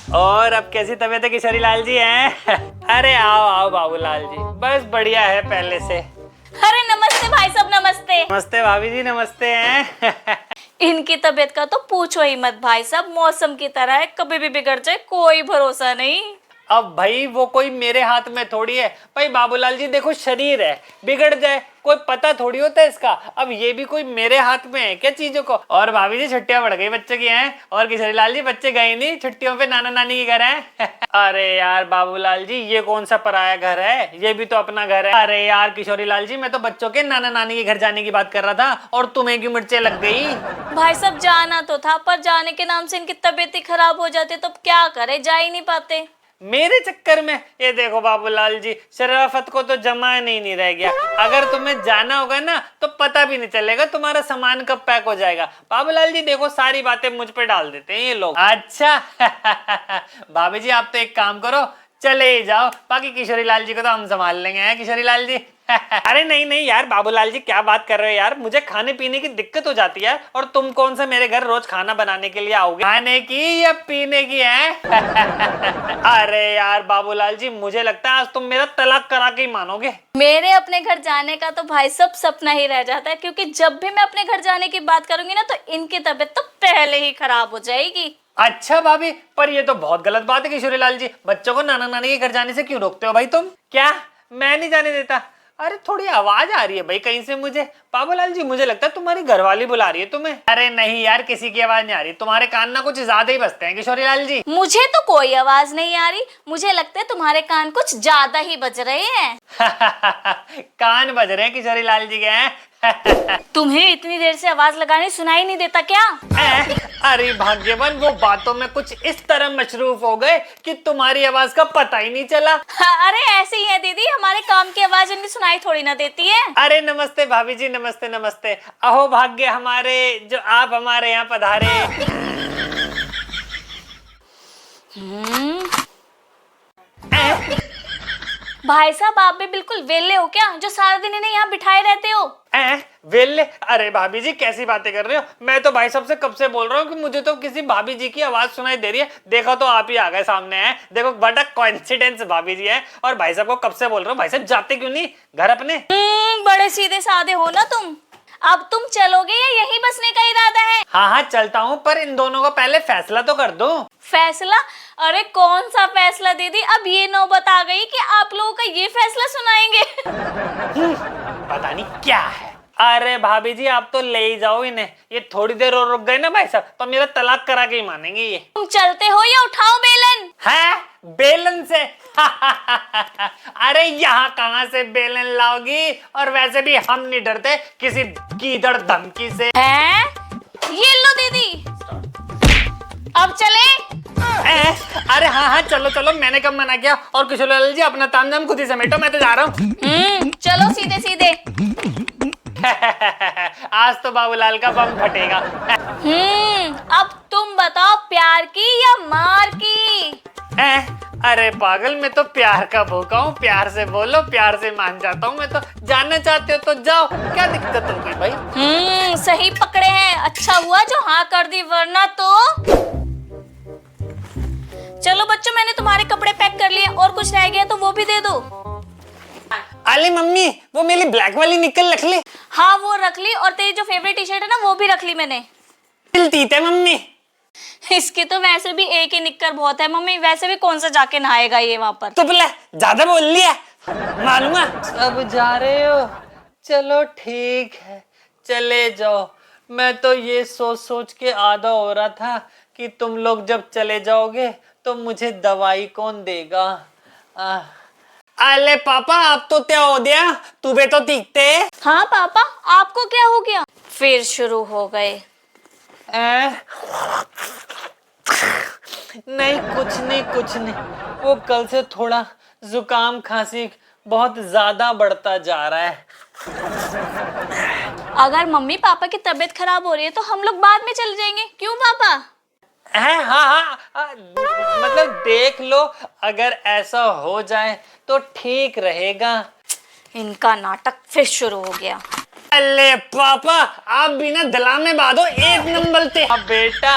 और अब कैसी तबीयत है किशोरी लाल जी हैं? अरे आओ आओ बाबूलाल जी, बस बढ़िया है पहले से। अरे नमस्ते भाई साहब, नमस्ते। नमस्ते भाभी जी, नमस्ते हैं। इनकी तबीयत का तो पूछो ही मत भाई साहब, मौसम की तरह है, कभी भी बिगड़ जाए कोई भरोसा नहीं। अब भाई वो कोई मेरे हाथ में थोड़ी है भाई बाबूलाल जी, देखो शरीर है, बिगड़ जाए कोई पता थोड़ी होता है इसका। अब ये भी कोई मेरे हाथ में है क्या चीजों को। और भाभी जी छुट्टियां बढ़ गई बच्चे की हैं, और किशोरी लाल जी बच्चे गए नहीं छुट्टियों पे, नाना नानी के घर हैं। अरे यार बाबूलाल जी, ये कौन सा पराया घर है, ये भी तो अपना घर है। अरे यार किशोरी लाल जी, मैं तो बच्चों के नाना नानी के घर जाने की बात कर रहा था, और तुम्हें क्यों मिर्चें लग गई। भाई साहब जाना तो था, पर जाने के नाम से इनकी तबीयत ही खराब हो जाती, तो क्या करे, जा ही नहीं पाते। मेरे चक्कर में ये देखो बाबूलाल जी, शराफत को तो जमाना ही नहीं रह गया। अगर तुम्हें जाना होगा ना तो पता भी नहीं चलेगा तुम्हारा सामान कब पैक हो जाएगा। बाबूलाल जी देखो, सारी बातें मुझ पे डाल देते हैं ये लोग। अच्छा भाभी जी आप तो एक काम करो, चले ही जाओ, बाकी किशोरी लाल जी को तो हम संभाल लेंगे। हैं किशोरी लाल जी? अरे नहीं नहीं यार बाबूलाल जी, क्या बात कर रहे हो यार, मुझे खाने पीने की दिक्कत हो जाती है, और तुम कौन सा मेरे घर रोज खाना बनाने के लिए आओगे, खाने की या पीने की है? अरे यार बाबूलाल जी, मुझे लगता है आज तुम मेरा तलाक करा के ही मानोगे। मेरे अपने घर जाने का तो भाई साहब सपना ही रह जाता है, क्योंकि जब भी मैं अपने घर जाने की बात करूंगी ना, तो इनकी तबीयत तो पहले ही खराब हो जाएगी। अच्छा भाभी, पर ये तो बहुत गलत बात है किशोरी लाल जी, बच्चों को नाना नानी के घर जाने से क्यों रोकते हो भाई तुम? क्या मैं नहीं जाने देता? अरे थोड़ी आवाज आ रही है भाई कहीं से मुझे। बाबूलाल जी मुझे लगता है तुम्हारी घरवाली बुला रही है तुम्हें। अरे नहीं यार, किसी की आवाज नहीं आ रही, तुम्हारे कान ना कुछ ज्यादा ही बजते हैं किशोरी लाल जी। मुझे तो कोई आवाज नहीं आ रही, मुझे लगता है तुम्हारे कान कुछ ज्यादा ही बज रहे हैं। कान बज रहे हैं किशोरी लाल जी के हैं। तुम्हें इतनी देर से आवाज लगाने सुनाई नहीं देता क्या? अरे भाग्यवान, वो बातों में कुछ इस तरह मशरूफ हो गए कि तुम्हारी आवाज का पता ही नहीं चला। अरे ऐसे ही है दीदी, हमारे काम की आवाज उन्हें सुनाई थोड़ी ना देती है। अरे नमस्ते भाभी जी, नमस्ते नमस्ते। अहो भाग्य हमारे, जो आप हमारे यहाँ पधारे। भाई साहब आप भी बिल्कुल वेले हो क्या, जो सारा दिन इन्हें यहाँ बिठाए रहते हो? वेले? अरे भाभी जी कैसी बातें कर रहे हो, मैं तो भाई साहब से कब से बोल रहा हूँ कि मुझे तो किसी भाभी जी की आवाज सुनाई दे रही है। देखो तो आप ही आ गए सामने हैं, देखो बड़ा कोइंसिडेंस, भाभी जी है। और भाई साहब को कब से बोल रहा हूँ, भाई साहब जाते क्यों नहीं घर अपने? बड़े सीधे साधे हो ना तुम। अब तुम चलोगे या यहीं बसने का इरादा है? हाँ चलता हूँ, पर इन दोनों का पहले फैसला तो कर दो। फैसला? अरे कौन सा फैसला दीदी, अब ये नौबत आ गई कि आप लोगों का ये फैसला सुनाएंगे। पता नहीं क्या है। अरे भाभी जी आप तो ले ही जाओ इन्हें, ये थोड़ी देर और रुक गए ना भाई साहब तो मेरा तलाक करा के ही मानेंगे ये। तुम चलते हो या उठाओ बेलन? है बेलन से? अरे यहाँ कहाँ से बेलन लाओगी, और वैसे भी हम नहीं डरते किसी गीदड़ धमकी से। है ये लो दीदी, अब चले? अरे हाँ चलो चलो, मैंने कब मना किया। और किशोरी लाल जी अपना तामझाम खुद ही समेटो, मैं तो जा रहा हूँ। चलो सीधे सीधे। आज तो बाबूलाल का बम फटेगा। अब तुम बताओ, प्यार की या मार की? अरे पागल, मैं तो प्यार का भूखा हूँ, प्यार से बोलो, प्यार से मान जाता हूँ मैं तो। जानना चाहते हो तो जाओ, क्या दिक्कत हो गई भाई? सही पकड़े हैं, अच्छा हुआ जो हाँ कर दी, वरना तो। चलो बच्चों, मैंने तुम्हारे कपड़े पैक कर लिए, और कुछ रह गया तो वो भी दे दो। अरे मम्मी, वो मेरी ब्लैक वाली निकल रख ली। हाँ वो रख ली, और तेरी जो फेवरेट टी शर्ट है ना वो भी रख ली मैंने। ठीक है मम्मी। इसकी तो वैसे भी एक ही निक्कर बहुत है मम्मी, वैसे भी कौन सा जाके नहाएगा ये वहां पर। तो बोला ज्यादा बोल लिया, मालूम है। अब जा रहे हो, चलो ठीक है चले जाओ। मैं तो ये सोच सोच के आधा हो रहा था कि तुम लोग जब चले जाओगे तो मुझे दवाई कौन देगा। अरे पापा आप तो क्या हो गया, तुम्हें तो दिखते। हाँ पापा आपको क्या हो गया? फिर शुरू हो गए। नहीं कुछ नहीं, वो कल से थोड़ा जुकाम खांसी बहुत ज्यादा बढ़ता जा रहा है। अगर मम्मी पापा की तबीयत खराब हो रही है तो हम लोग बाद में चले जाएंगे, क्यों पापा? हाँ, मतलब देख लो, अगर ऐसा हो जाए तो ठीक रहेगा। इनका नाटक फिर शुरू हो गया। अरे पापा, आप भी ना ड्रामे बाजो एक नंबर ते। अब बेटा,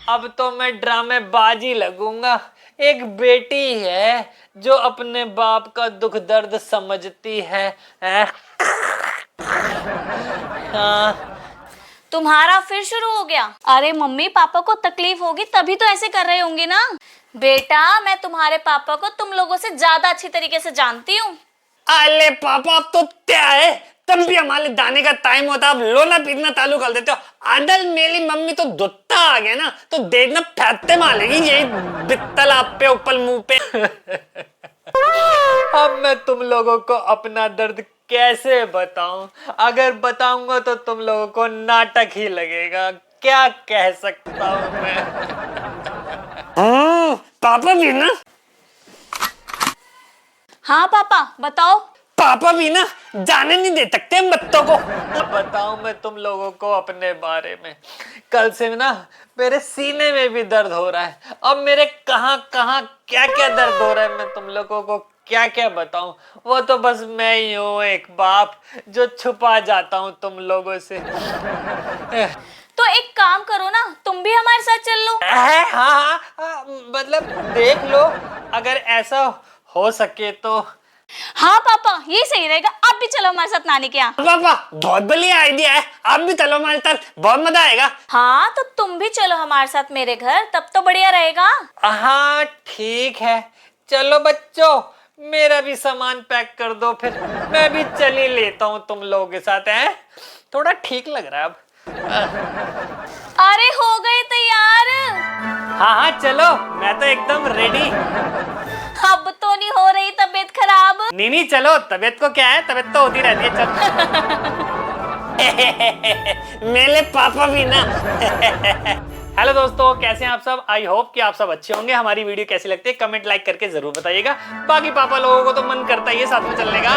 अब तो मैं ड्रामेबाजी लगूंगा। एक बेटी है जो अपने बाप का दुख दर्द समझती है। हाँ। तुम्हारा फिर शुरू हो गया। अरे मम्मी, पापा को तकलीफ होगी तभी तो ऐसे कर रहे होंगे ना। बेटा, मैं तुम्हारे पापा को तुम लोगों से ज्यादा अच्छी तरीके से जानती हूँ। अरे पापा, अब तो क्या है, तब भी हमारे दाने का टाइम होता है, अब लोना पीटना चालू कर देते हो। आदल मेरी मम्मी तो दुत्ता आ गया ना तो देखना फैते मारेगी यही बित्तल आप पे ऊपर मुंह पे। अब मैं तुम लोगों को अपना दर्द कैसे बताऊं? अगर बताऊंगा तो तुम लोगों को नाटक ही लगेगा। क्या कह सकता हूं मैं? पापा भी ना। हाँ पापा, बताओ। पापा भी ना जाने नहीं दे सकते बच्चों को। बताऊं मैं तुम लोगों को अपने बारे में? कल से ना मेरे सीने में भी दर्द हो रहा है। अब मेरे कहां कहां क्या क्या दर्द हो रहा है, मैं तुम लोगों को क्या क्या बताऊं? वो तो बस मैं ही हूं, एक बाप जो छुपा जाता हूं तुम लोगों से। तो एक काम करो ना, तुम भी हमारे साथ चल लो। हाँ हाँ हाँ, मतलब देख लो, अगर ऐसा हो सके तो। हाँ पापा, ये सही रहेगा। आप भी चलो हमारे साथ नानी के यहाँ। पापा, बहुत बढ़िया आइडिया है, आप भी चलो हमारे साथ, बहुत मजा आएगा। हाँ, तो तुम भी चलो हमारे साथ मेरे घर, तब तो बढ़िया रहेगा। हाँ ठीक है, चलो बच्चों, मेरा भी सामान पैक कर दो, फिर मैं भी चल ही लेता हूँ तुम लोगों के साथ। है थोड़ा ठीक लग रहा है अब। अरे हो गए तैयार। हाँ हाँ चलो, मैं तो एकदम रेडी। अब तो नहीं हो रही तबीयत खराब? नहीं नहीं चलो, तबीयत को क्या है, तबीयत तो होती रहती है। चल। मेरे पापा भी ना। हेलो दोस्तों, कैसे हैं आप सब? आई होप कि आप सब अच्छे होंगे। हमारी वीडियो कैसी लगती है कमेंट लाइक करके जरूर बताइएगा। बाकी पापा लोगों को तो मन करता ही है साथ में चलने का।